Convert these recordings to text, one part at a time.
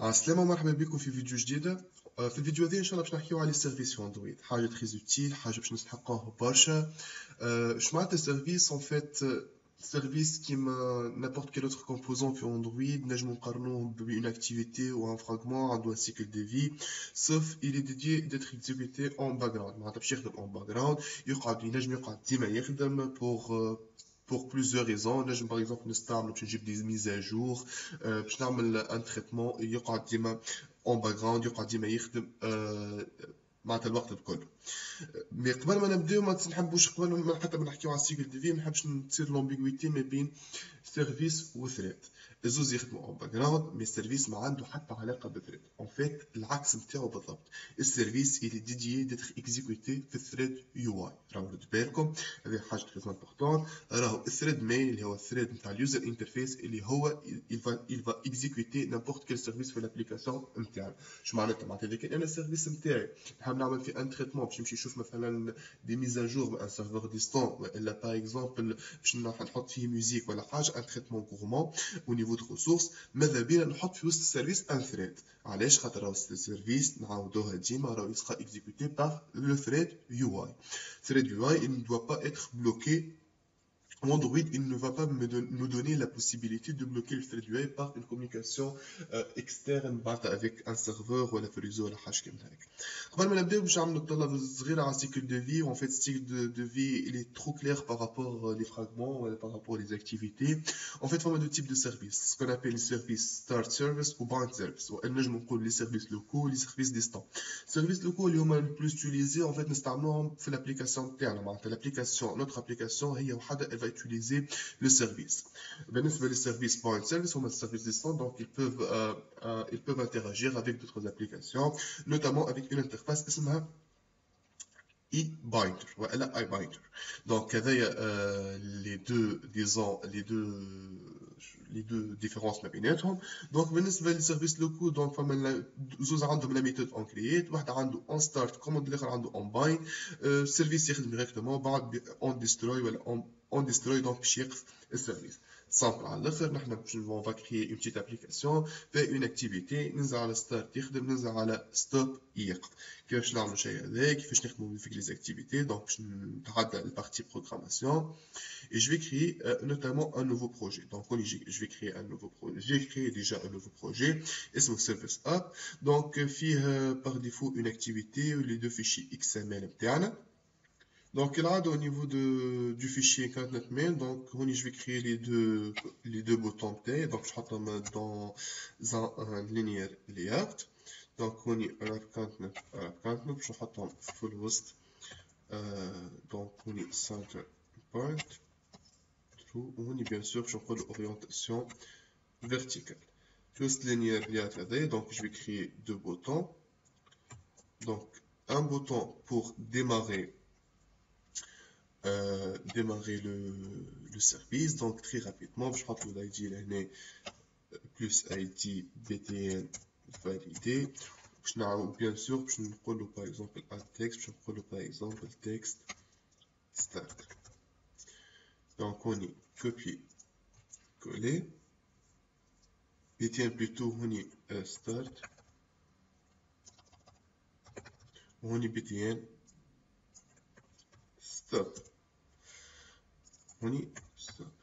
السلام ومرحبا بكم في فيديو جديدة. في الفيديو هذا ان شاء الله باش نحكيو على السيرفيس في اندرويد، حاجه تري اوتيل، حاجه باش نستحقوه برشا. اش معناتها سيرفيس؟ ان فيت سيرفيس كيما نابورت كيل اوتر كومبوزون في اندرويد نجمو نقارنوه بين اكتيفيتي و ان فراغمون عنده ان سيكل دو في، سوف il est dédié d'être exécuté en background. معناتها باش يخدم en background، ينجم يقعد ديما يخدم pour plusieurs raisons. نجم par exemple نستعملو باش نجيب des mises à jour، باش نعمل un traitement يقعد ديما اون باك جراوند، يقعد ديما يخدم معناتها الوقت الكل. مي قبل ما نبداو ما نحبوش، قبل ما حتى ما نحكيو على السيكل دي في، ما نحبش تصير لومبيغويتي ما بين سيرفيس وثريد. الزوز يخدموا اون باك جراوند، مي السيرفيس ما عنده حتى علاقه بالثريد. اون فيت العكس نتاعو بالضبط، السيرفيس اللي ديديي ديتر اكزيكوتي في الثريد يو اي. راهو رد بالكم هذه حاجه تري امبورطون. راهو الثريد مين اللي هو الثريد نتاع اليوزر انترفيس اللي هو il va exécuter n'importe quel service في الابليكاسيون نتاعنا. شو معناتها اذا كان انا السيرفيس نتاعي نحب نعمل في ان تريتمون باش نمشي نشوف مثلا دي ميز ا جور ان سيرفور ديستون، ولا باغ اكزومبل باش نحط فيه ميوزيك ولا حاجه، ان تريتمون كورمون او نيفو دو ريسورس، ماذا بينا نحط في وسط السيرفيس ان ثريد. علاش؟ خاطر راهو السيرفيس نعاودوها ديما راهو يسخا اكزيكوتي بار لو ثريد يو اي. ثريد يو اي il ne doit pas être bloqué. Android, il ne va pas nous donner la possibilité de bloquer le thread UI par une communication externe avec un serveur ou la réseau ou la hash comme ça. قبل ما نبداو باش نعملوا طلب صغيره على السيكل دو في. En fait, cycle de vie il est trop clair par rapport les fragments ou par rapport les activités. En fait, on a deux types de services, ce qu'on appelle les services start service ou bind service. ونجم نقول les services locaux les services distants. services locaux اللي هما le plus utilisés en fait نستعملوهم في الابليكاسيون تاعنا. معناتها الابليكاسيون notre application هي وحده elle va utiliser le service. بالنسبه للسيرفيس point service هما السيرفيس distants, donc ils peuvent interagir avec d'autres applications, notamment avec une interface اسمها e-binder ولا iBinder. Donc هذايا les deux disons les deux différences ما بيناتهم. دونك بالنسبه للسيرفيس لوكو دونك فما زوز عندهم لا ميثود اون كرييت، واحد عنده اون ستارت كوموند، الاخر عنده اون باين. السيرفيس يخدم ديريكتومون، بعد اون ديستروي ولا اون ديستروي، دونك باش يقف السيرفيس. سامبل على الاخر، نحن باش اون فا كريي اون بتيت ابليكاسيون في اون اكتيفيتي، ننزل على ستارت يخدم، ننزل على ستوب يقف. كيفاش نعملوا شيء هذا؟ كيفاش نخدموا في لي اكتيفيتي؟ دونك باش نتعدى البارتي بروغراماسيون et je vais créer notamment un nouveau projet. Donc je vais créer un nouveau projet. J'ai créé déjà un nouveau projet et c'est mon service app. Donc par défaut une activité ou les deux fichiers XML internes. Donc là au niveau du fichier content mail, donc je vais créer les deux boutons T. Donc je rentre dans un linéaire layout. Donc on est wrap content, je rentre en full host. Donc on est center point. وهني bien sûr je prends l'orientation verticale. Juste linéaire linéaire. Donc je vais créer deux boutons. Donc un bouton pour démarrer le service. Donc très rapidement je prends l'ID l'année plus ID BTN validé. Bien sûr je prends par exemple un texte, je prends par exemple texte start. Donc on y copier coller, BTN plutôt on y start, on y BTN stop, on y stop.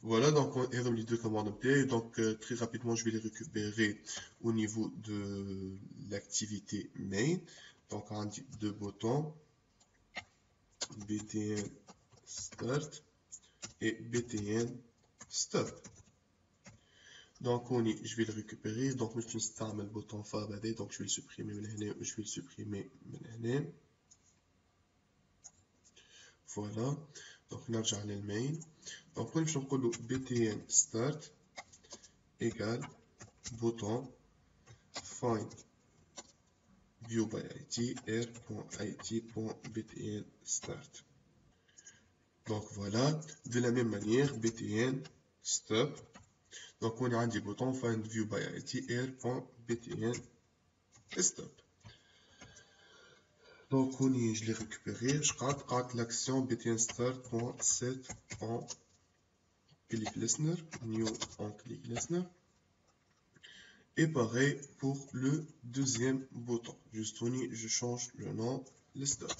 Voilà, donc on a les deux commandes. Donc très rapidement je vais les récupérer au niveau de l'activité main. Donc on a deux boutons, BTN start et BTN stop. Donc je vais le récupérer. Donc je vais installer le bouton FABAD, donc je vais le supprimer je vais le supprimer maintenant. Voilà, donc نرجع للmain. Donc je vais نقول BTN start égale bouton find view by id r.id.btn start. Donc voilà, de la même manière BTN stop. Donc on a un bouton find view by id r.btn stop. Donc, je l'ai récupéré. Je rate l'action btnstart.set en click listener, new en click listener. Et pareil pour le deuxième bouton. Juste je change le nom, le stop.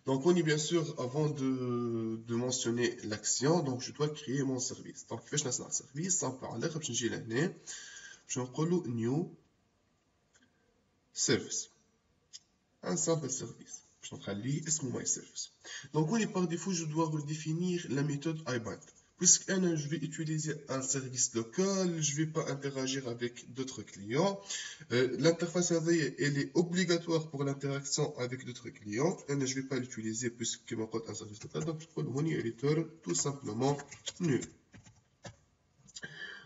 Donc, bien sûr, avant de mentionner l'action, donc je dois créer mon service. Donc, je vais un service, sans parler, je vais l'année, je vais new service. Un simple service. Je vais entrer my service. Donc, par défaut, je dois redéfinir la méthode IBind. Puisque je vais utiliser un service local, je ne vais pas interagir avec d'autres clients. L'interface elle est obligatoire pour l'interaction avec d'autres clients. Je ne vais pas l'utiliser puisque mon code un service local. Donc, je vais editor tout simplement nul.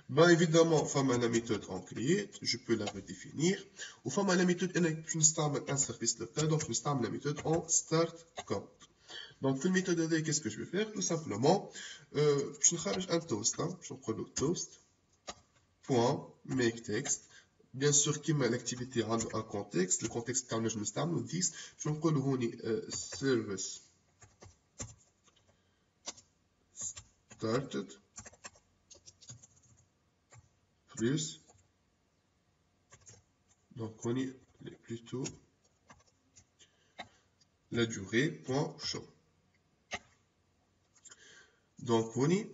Ben évidemment, la méthode en create, je peux la redéfinir. Ou la méthode, je installe un service local, donc je installe la méthode en start count. Donc, pour la méthode, qu'est-ce que je vais faire? Tout simplement, je vais faire un toast. Je vais prendre le toast. Point, make text. Bien sûr, qui m'a l'activité a un contexte. Le contexte, quand je me 10, je vais prendre service started plus. Donc, on est plutôt la durée, point show. Donc, on est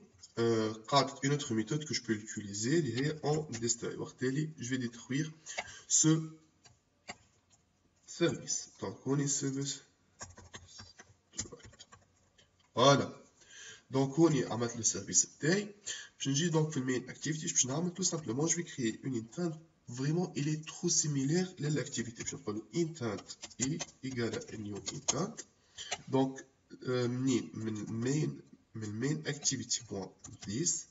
une autre méthode que je peux utiliser, en destroy. Je vais détruire ce service. Donc, on est service. Voilà. Donc, on est à mettre le service. Je dis donc, le main activity, je vais tout simplement, je vais créer une intent. Vraiment, il est trop similaire à l'activité. Je vais prendre intent i égale à new intent. Donc, main activity.this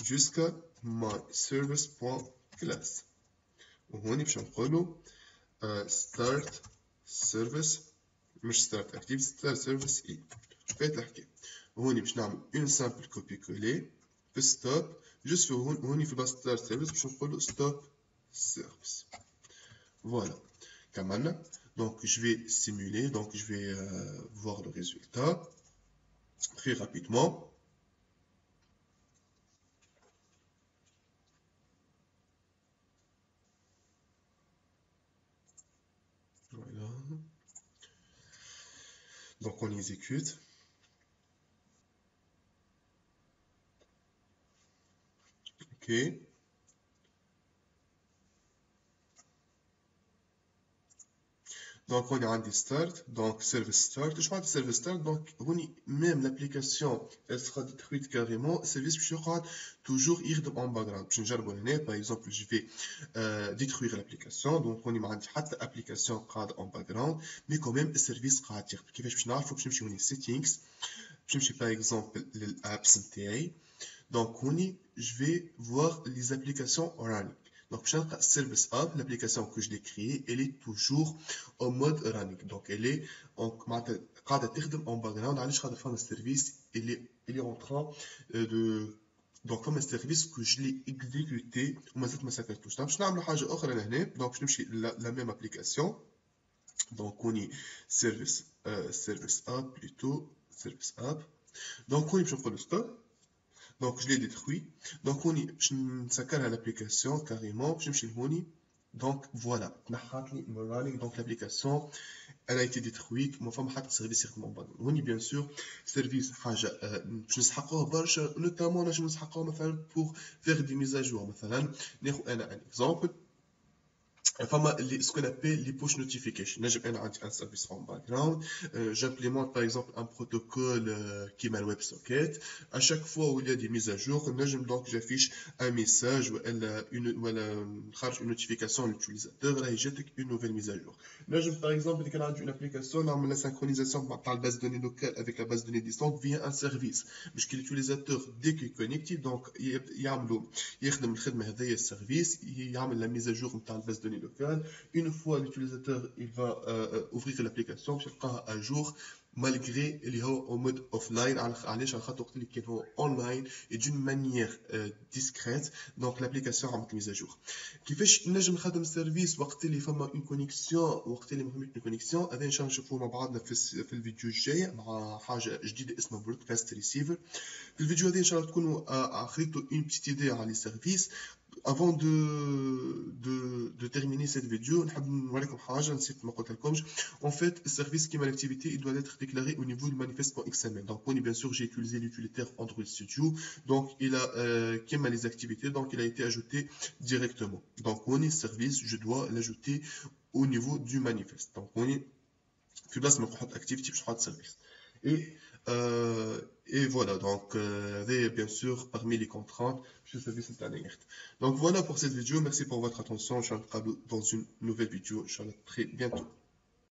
jusqu'à my service.class. وهون باش نقولوا start service مش start activity start service i فات الحكايه. وهون باش نعمل une simple copie coller في stop juste هون في base start service باش نقولوا stop service. Voilà. كملنا. Donc je vais simuler, donc je vais voir le résultat très rapidement. Voilà. Donc on exécute. OK. Donc on a un start, donc service start. Je parle de service start, donc même l'application elle sera détruite carrément. Service sera toujours en background. Par exemple, je vais détruire l'application. Donc on a une application en background, mais quand même le service sera tiré. Qui fait que faut que je me settings. Je me par exemple l'apps donc je vais voir les applications running. Donc, Service Hub, l'application que je l'ai créée, elle est toujours en mode running. Donc, elle est en background. Le service, il est en train de. Donc, comme un service que je l'ai exécuté, donc, je vais la même application. Donc, on est Service Hub plutôt, Service Hub. Donc, on est le stop. Donc, je l'ai détruit. Donc, je à l'application carrément. Je me suis donc, voilà. Donc, l'application, elle a été détruite. Moi, je suis service bien sûr, service, notamment, pour faire des mises à jour. Un exemple. Ce qu'on appelle les push notifications. Là, j'ai un service en background. J'implémente par exemple un protocole qui est ma WebSocket. À chaque fois où il y a des mises à jour, donc j'affiche un message ou une notification à l'utilisateur. Là, il jette une nouvelle mise à jour. Là, par exemple, une application, la synchronisation par la base de données locale avec la base de données distante via un service. Mais que l'utilisateur, dès qu'il est connecté, donc il y a service, il y a la mise à jour par la base de données locale. Une fois l'utilisateur il va ouvrir l'application, il sera à jour malgré اللي هو au mode offline علاش على خاطر وقت اللي كان هو online et d'une manière discrète. donc l'application عملت mise à jour. كيفاش نجم نخدم السيرفيس وقت اللي فما اون كونيكسيون وقت اللي ما فماش اون كونيكسيون؟ هذا ان شاء الله نشوفوه مع بعضنا في الفيديو الجاي مع حاجه جديده اسمها برودكاست ريسيفر. في الفيديو هذا ان شاء الله تكونوا اخذتوا اون بيتيت ايدي على لي سيرفيس. avant de terminer cette vidéo, en fait, le service qui m'a l'activité, il doit être déclaré au niveau du manifeste.xml. Donc, bien sûr, j'ai utilisé l'utilitaire Android Studio. Donc, il a qui m'a les activités, donc il a été ajouté directement. Donc, on est service, je dois l'ajouter au niveau du manifeste. Donc, on est في بلاصه ما نحط activity باش نحط service. Et voilà, donc bien sûr parmi les contraintes je service internet. Donc voilà pour cette vidéo, merci pour votre attention, je vous retrouve dans une nouvelle vidéo, Inch'Allah, très bientôt.